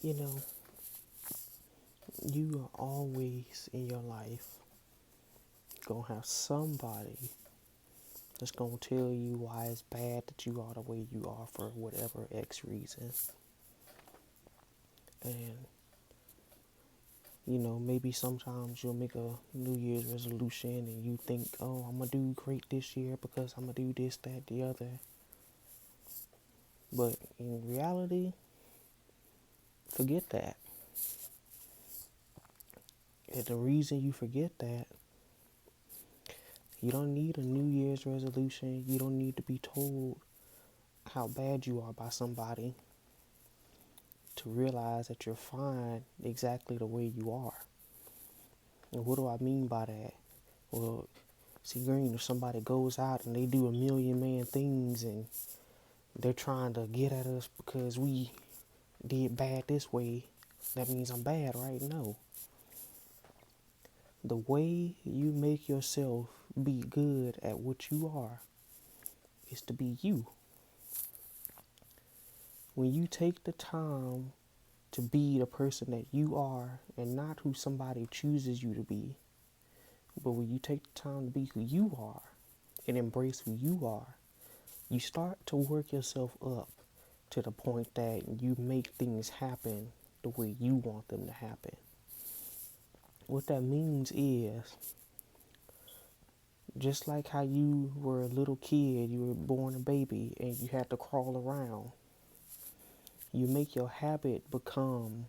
you know, you are always in your life gonna have somebody that's gonna tell you why it's bad that you are the way you are for whatever X reason. And maybe sometimes you'll make a New Year's resolution and you think, oh, I'm gonna do great this year because I'm gonna do this, that, the other. But in reality, forget that. And the reason you forget that, you don't need a New Year's resolution. You don't need to be told how bad you are by somebody to realize that you're fine exactly the way you are. And what do I mean by that? Well, see, Green, if somebody goes out and they do a million man things and they're trying to get at us because we did bad this way, that means I'm bad, right? No. The way you make yourself be good at what you are is to be you. When you take the time to be the person that you are and not who somebody chooses you to be, but when you take the time to be who you are and embrace who you are, you start to work yourself up to the point that you make things happen the way you want them to happen. What that means is, just like how you were a little kid, you were born a baby and you had to crawl around, you make your habit become,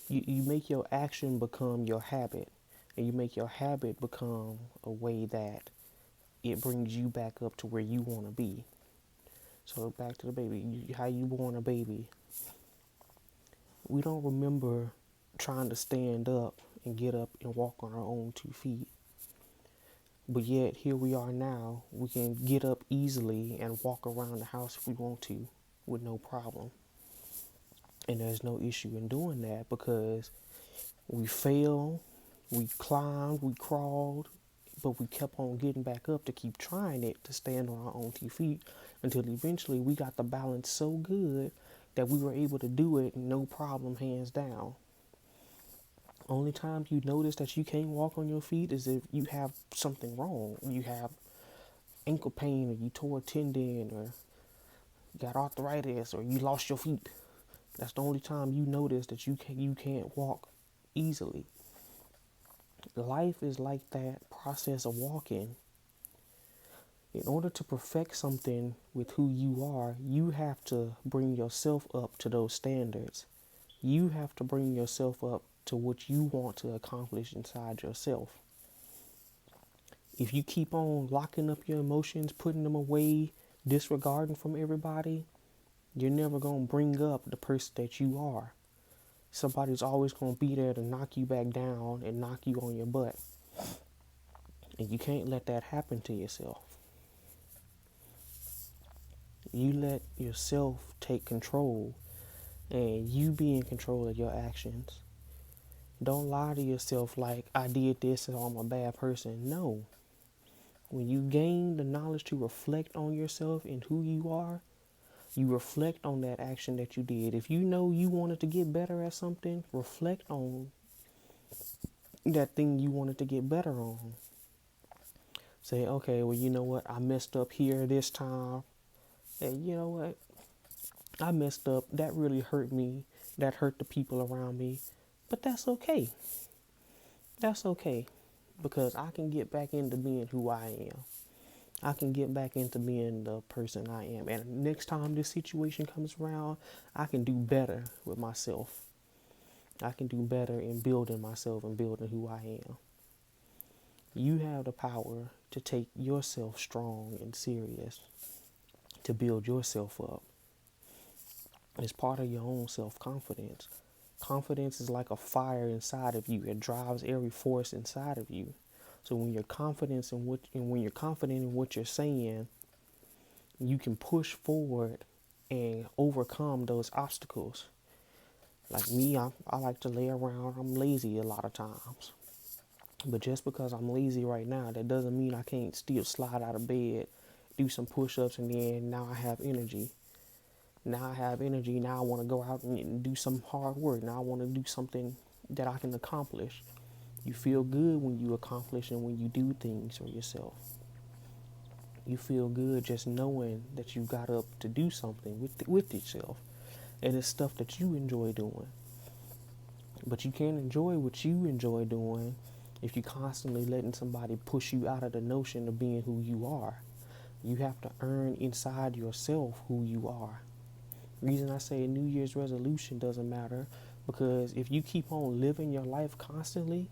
you make your action become your habit, and you make your habit become a way that it brings you back up to where you want to be. So back to the baby, how you born a baby. We don't remember trying to stand up and get up and walk on our own 2 feet. But yet, here we are now. We can get up easily and walk around the house if we want to with no problem. And there's no issue in doing that because we failed, we climbed, we crawled, but we kept on getting back up to keep trying it to stand on our own 2 feet until eventually we got the balance so good that we were able to do it no problem, hands down. Only time you notice that you can't walk on your feet is if you have something wrong. You have ankle pain, or you tore a tendon, or got arthritis, or you lost your feet. That's the only time you notice that you can't walk easily. Life is like that process of walking. In order to perfect something with who you are, you have to bring yourself up to those standards. You have to bring yourself up to what you want to accomplish inside yourself. If you keep on locking up your emotions, putting them away, disregarding from everybody, you're never going to bring up the person that you are. Somebody's always going to be there to knock you back down and knock you on your butt. And you can't let that happen to yourself. You let yourself take control and you be in control of your actions. Don't lie to yourself like, I did this so I'm a bad person. No. When you gain the knowledge to reflect on yourself and who you are, you reflect on that action that you did. If you know you wanted to get better at something, reflect on that thing you wanted to get better on. Say, okay, well, you know what? I messed up here this time. And you know what? I messed up. That really hurt me. That hurt the people around me. But that's okay. That's okay. Because I can get back into being who I am. I can get back into being the person I am. And next time this situation comes around, I can do better with myself. I can do better in building myself and building who I am. You have the power to take yourself strong and serious, to build yourself up. It's part of your own self-confidence. Confidence is like a fire inside of you. It drives every force inside of you. So when you're confident in what you're saying, you can push forward and overcome those obstacles. Like me, I like to lay around. I'm lazy a lot of times. But just because I'm lazy right now, that doesn't mean I can't still slide out of bed, do some push-ups, and then now I have energy. Now I have energy. Now I want to go out and do some hard work. Now I want to do something that I can accomplish. You feel good when you accomplish and when you do things for yourself. You feel good just knowing that you got up to do something with yourself. And it's stuff that you enjoy doing. But you can't enjoy what you enjoy doing if you're constantly letting somebody push you out of the notion of being who you are. You have to earn inside yourself who you are. The reason I say a New Year's resolution doesn't matter, because if you keep on living your life constantly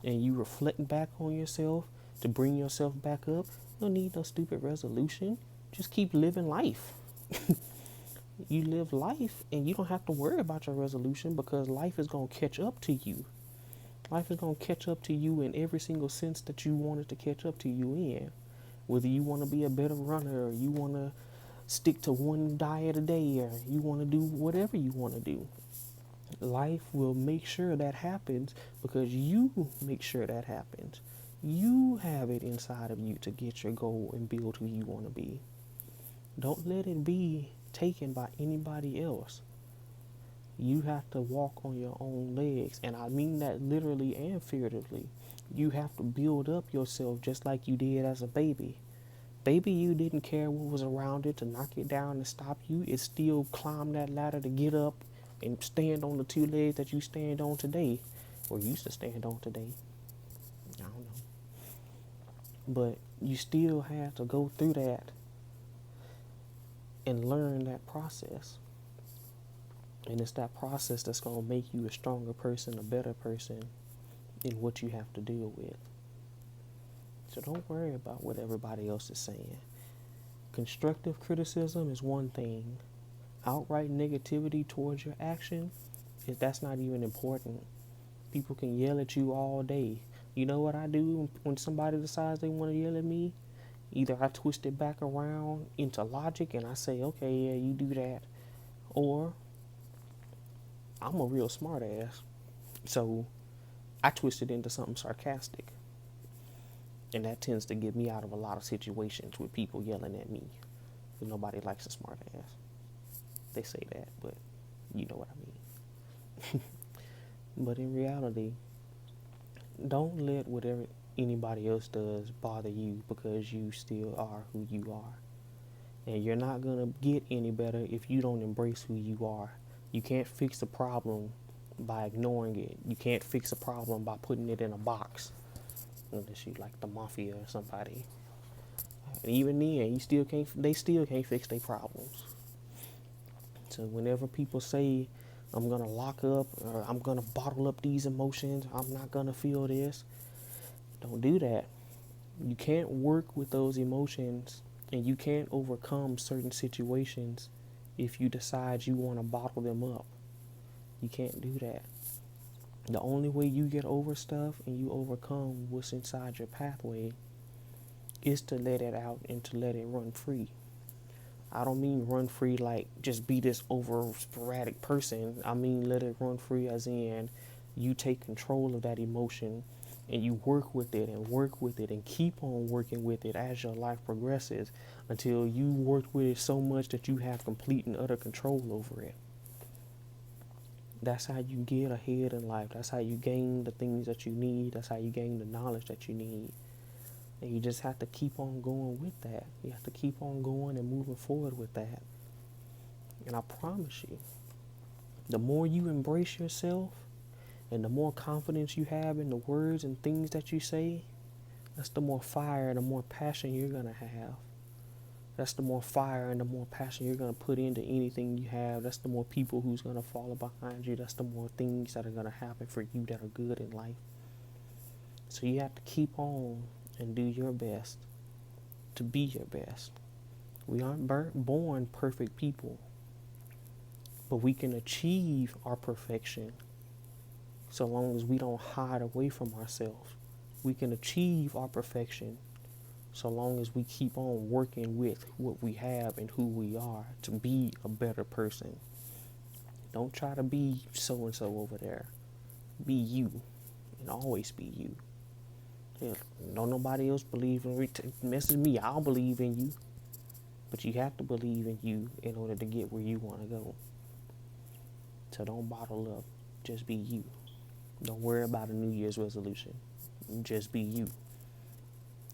and you reflect back on yourself to bring yourself back up, you don't need no stupid resolution. Just keep living life. You live life and you don't have to worry about your resolution, because life is going to catch up to you. Life is going to catch up to you in every single sense that you want it to catch up to you in. Whether you want to be a better runner, or you want to stick to one diet a day, or you want to do whatever you want to do. Life will make sure that happens because you make sure that happens. You have it inside of you to get your goal and build who you want to be. Don't let it be taken by anybody else. You have to walk on your own legs, and I mean that literally and figuratively. You have to build up yourself just like you did as a baby. Baby, you didn't care what was around it to knock it down and stop you. It still climbed that ladder to get up and stand on the two legs that you stand on today, or used to stand on today. I don't know. But you still have to go through that and learn that process. And it's that process that's going to make you a stronger person, a better person in what you have to deal with. So don't worry about what everybody else is saying. Constructive criticism is one thing. Outright negativity towards your action, that's not even important. People can yell at you all day. You know what I do when somebody decides they want to yell at me? Either I twist it back around into logic and I say, okay, yeah, you do that. Or I'm a real smart ass. So I twist it into something sarcastic. And that tends to get me out of a lot of situations with people yelling at me. Because nobody likes a smart ass. They say that, but you know what I mean. But in reality, don't let whatever anybody else does bother you, because you still are who you are. And you're not going to get any better if you don't embrace who you are. You can't fix a problem by ignoring it. You can't fix a problem by putting it in a box. Unless you like the mafia or somebody. And even then, they still can't fix their problems. So whenever people say, I'm going to lock up, or I'm going to bottle up these emotions, I'm not going to feel this, don't do that. You can't work with those emotions, and you can't overcome certain situations if you decide you want to bottle them up. You can't do that. The only way you get over stuff and you overcome what's inside your pathway is to let it out and to let it run free. I don't mean run free like just be this over sporadic person. I mean let it run free as in you take control of that emotion and you work with it and keep on working with it as your life progresses until you work with it so much that you have complete and utter control over it. That's how you get ahead in life. That's how you gain the things that you need. That's how you gain the knowledge that you need. And you just have to keep on going with that. You have to keep on going and moving forward with that. And I promise you, the more you embrace yourself and the more confidence you have in the words and things that you say, that's the more fire and the more passion you're going to have. That's the more fire and the more passion you're going to put into anything you have. That's the more people who's going to follow behind you. That's the more things that are going to happen for you that are good in life. So you have to keep on and do your best to be your best. We aren't born perfect people, but we can achieve our perfection so long as we don't hide away from ourselves. We can achieve our perfection so long as we keep on working with what we have and who we are to be a better person. Don't try to be so-and-so over there. Be you and always be you. Don't nobody else believe in me. Message me, I'll believe in you. But you have to believe in you in order to get where you want to go. So don't bottle up. Just be you. Don't worry about a New Year's resolution. Just be you.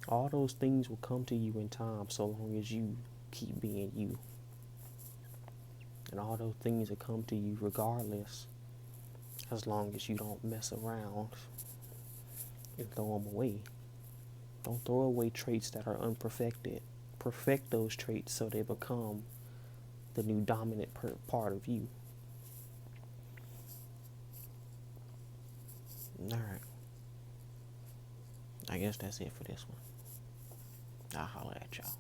All those things will come to you in time so long as you keep being you. And all those things will come to you regardless, as long as you don't mess around and throw them away. Don't throw away traits that are unperfected. Perfect those traits so they become the new dominant part of you. Alright. I guess that's it for this one. I'll holler at y'all.